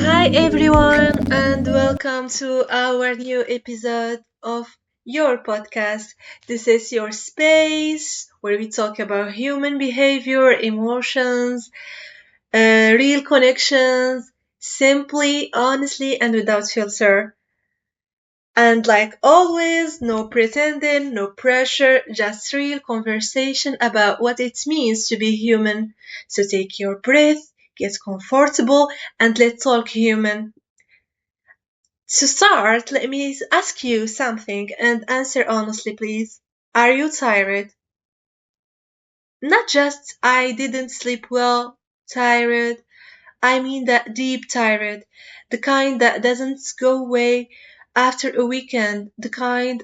Hi everyone, and welcome to our new episode of your podcast. This is your space where we talk about human behavior, emotions, real connections, simply, honestly, and without filter. And like always, no pretending, no pressure, just real conversation about what it means to be human. So take your breath, get comfortable, and let's talk human. To start, let me ask you something and answer honestly, please. Are you tired? Not just I didn't sleep well, tired. I mean that deep tired. The kind that doesn't go away after a weekend. The kind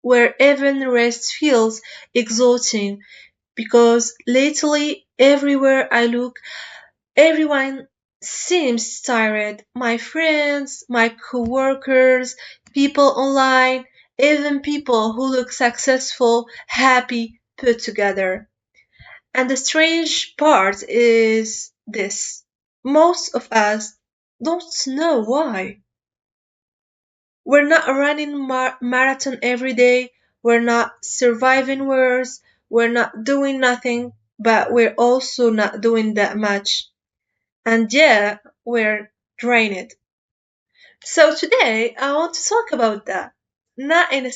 where even rest feels exhausting. Because lately, everywhere I look, everyone seems tired. My friends, my coworkers, people online, even people who look successful, happy, put together. And the strange part is this. Most of us don't know why. We're not running marathon every day. We're not surviving wars. We're not doing nothing, but we're also not doing that much. And yeah, we're drained. So today I want to talk about that. Not in a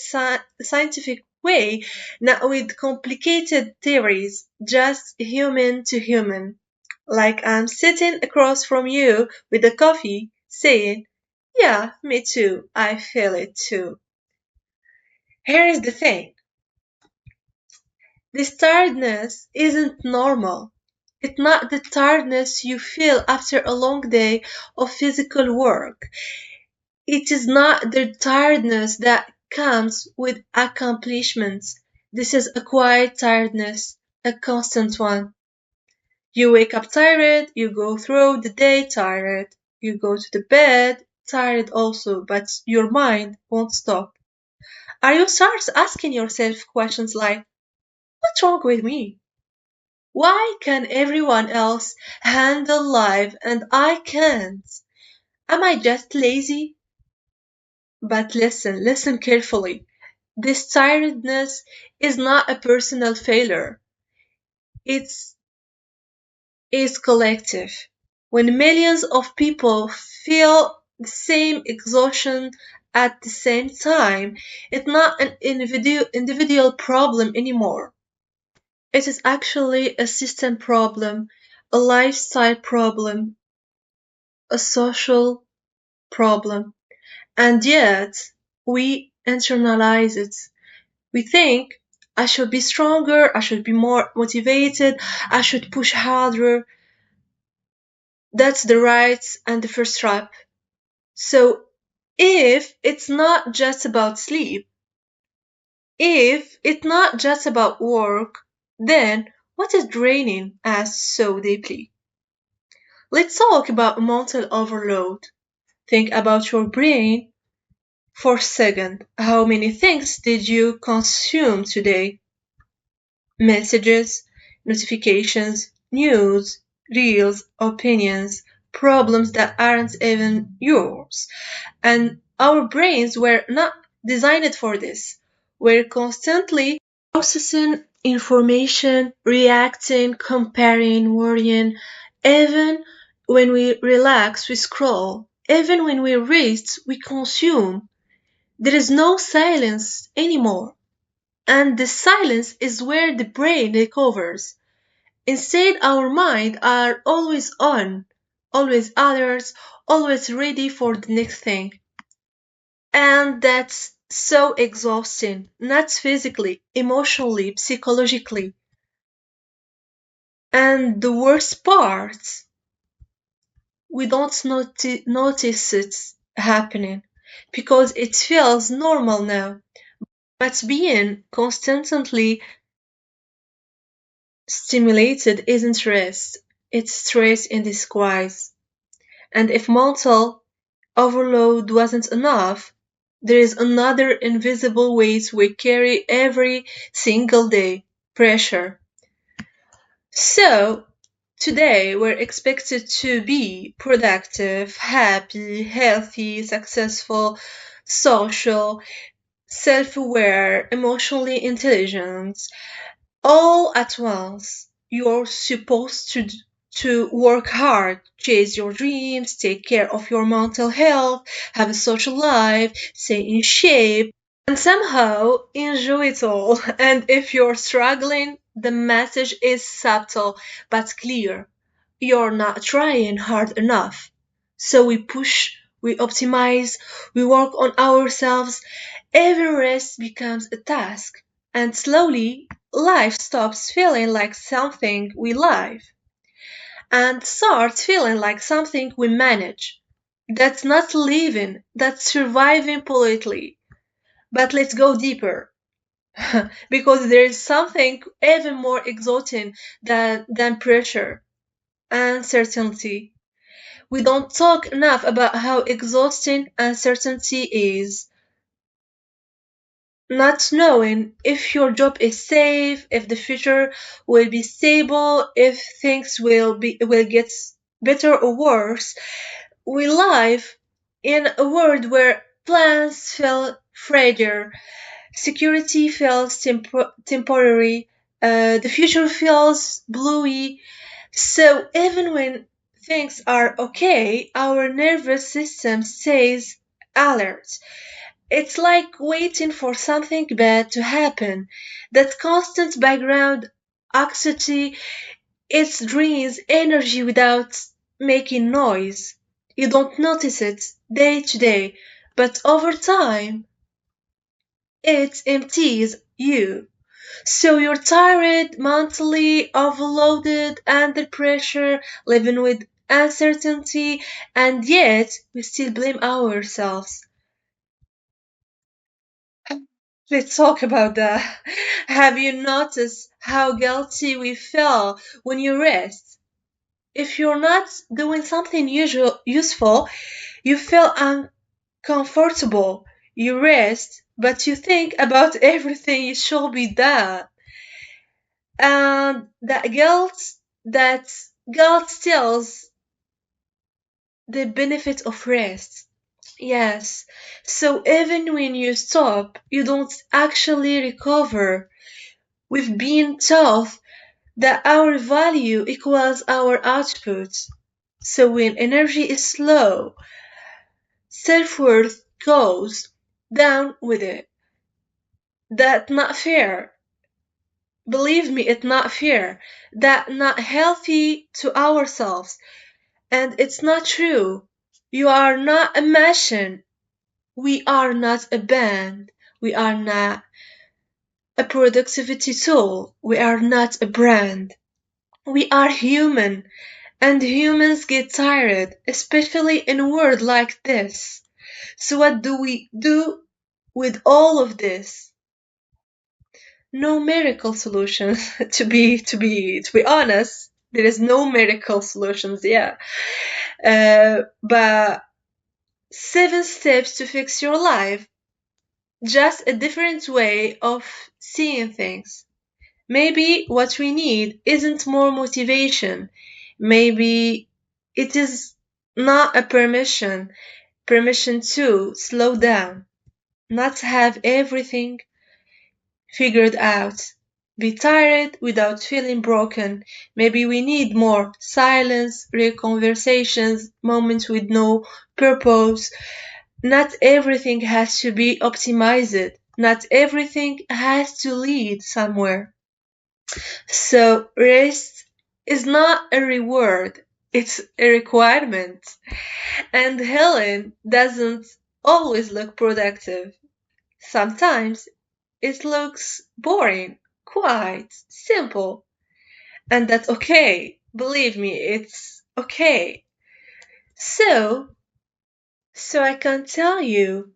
scientific way, not with complicated theories, just human to human. Like I'm sitting across from you with a coffee saying, yeah, me too, I feel it too. Here is the thing. This tiredness isn't normal. It's not the tiredness you feel after a long day of physical work. It is not the tiredness that comes with accomplishments. This is a quiet tiredness, a constant one. You wake up tired, you go through the day tired, you go to the bed tired also, but your mind won't stop. Are you start asking yourself questions like, what's wrong with me? Why can everyone else handle life and I can't? Am I just lazy? But listen carefully. This tiredness is not a personal failure. It's is collective. When millions of people feel the same exhaustion at the same time, it's not an individual problem anymore. It is actually a system problem, a lifestyle problem, a social problem. And yet, we internalize it. We think, I should be stronger, I should be more motivated, I should push harder. That's the right and the first trap. So, if it's not just about sleep, if it's not just about work, then what is draining us so deeply? Let's talk about mental overload. Think about your brain for a second. How many things did you consume today? Messages, notifications, news, reels, opinions, problems that aren't even yours. And our brains were not designed for this. We're constantly processing information, reacting, comparing, worrying. Even when we relax, we scroll. Even when we rest, we consume. There is no silence anymore. And the silence is where the brain recovers. Instead, our mind are always on, always others, always ready for the next thing. And that's so exhausting, not physically, emotionally, psychologically. And the worst part, we don't notice it happening because it feels normal now. But being constantly stimulated isn't rest, it's stress in disguise. And if mental overload wasn't enough, there is another invisible weight we carry every single day: pressure. So, Today, we're expected to be productive, happy, healthy, successful, social, self aware, emotionally intelligent, all at once. You're supposed to work hard, chase your dreams, take care of your mental health, have a social life, stay in shape, and somehow enjoy it all. And if you're struggling, the message is subtle but clear. You're not trying hard enough. So we push, we optimize, we work on ourselves. Every rest becomes a task. And slowly, life stops feeling like something we live and starts feeling like something we manage. That's not living, that's surviving politely. But let's go deeper. Because there is something even more exhausting than pressure, uncertainty. We don't talk enough about how exhausting uncertainty is. Not knowing if your job is safe, if the future will be stable, if things will get better or worse. We live in a world where plans feel fragile, security feels temporary, the future feels bluey. So even when things are okay, our nervous system stays alert. It's like waiting for something bad to happen. That constant background anxiety, it drains energy without making noise. You don't notice it day to day, but over time, it empties you. So you're tired, mentally overloaded, under pressure, living with uncertainty, and yet we still blame ourselves. Let's talk about that. Have you noticed how guilty we feel when you rest? If you're not doing something useful, you feel uncomfortable. You rest, but you think about everything you should be done. And that guilt steals the benefit of rest. Yes. So even when you stop, you don't actually recover. We've been taught that our value equals our output. So when energy is low, self-worth goes down with it. That's not fair. Believe me, it's not fair. That's not healthy to ourselves. And it's not true. You are not a machine. We are not a band. We are not a productivity tool. We are not a brand. We are human. And humans get tired, especially in a world like this. So what do we do with all of this? No miracle solutions. To be honest, there is no miracle solutions. Yeah, but 7 steps to fix your life. Just a different way of seeing things. Maybe what we need isn't more motivation. Maybe it is not a permission to slow down, not have everything figured out, be tired without feeling broken. Maybe we need more silence, real conversations, moments with no purpose. Not everything has to be optimized. Not everything has to lead somewhere. So rest is not a reward, it's a requirement. And healing doesn't always look productive. Sometimes it looks boring, quiet, simple. And that's okay. Believe me, it's okay. So, so I can tell you,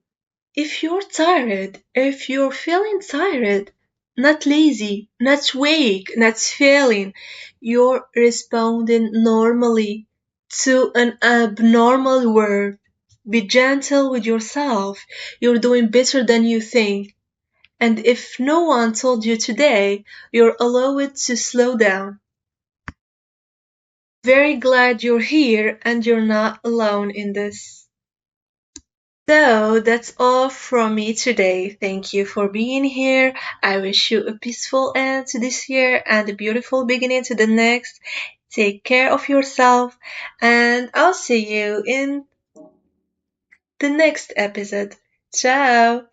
if you're tired, if you're feeling tired, not lazy, not weak, not failing, you're responding normally to an abnormal world. Be gentle with yourself. You're doing better than you think. And if no one told you today, you're allowed to slow down. Very glad you're here and you're not alone in this. So that's all from me today. Thank you for being here. I wish you a peaceful end to this year and a beautiful beginning to the next. Take care of yourself, and I'll see you in the next episode. Ciao!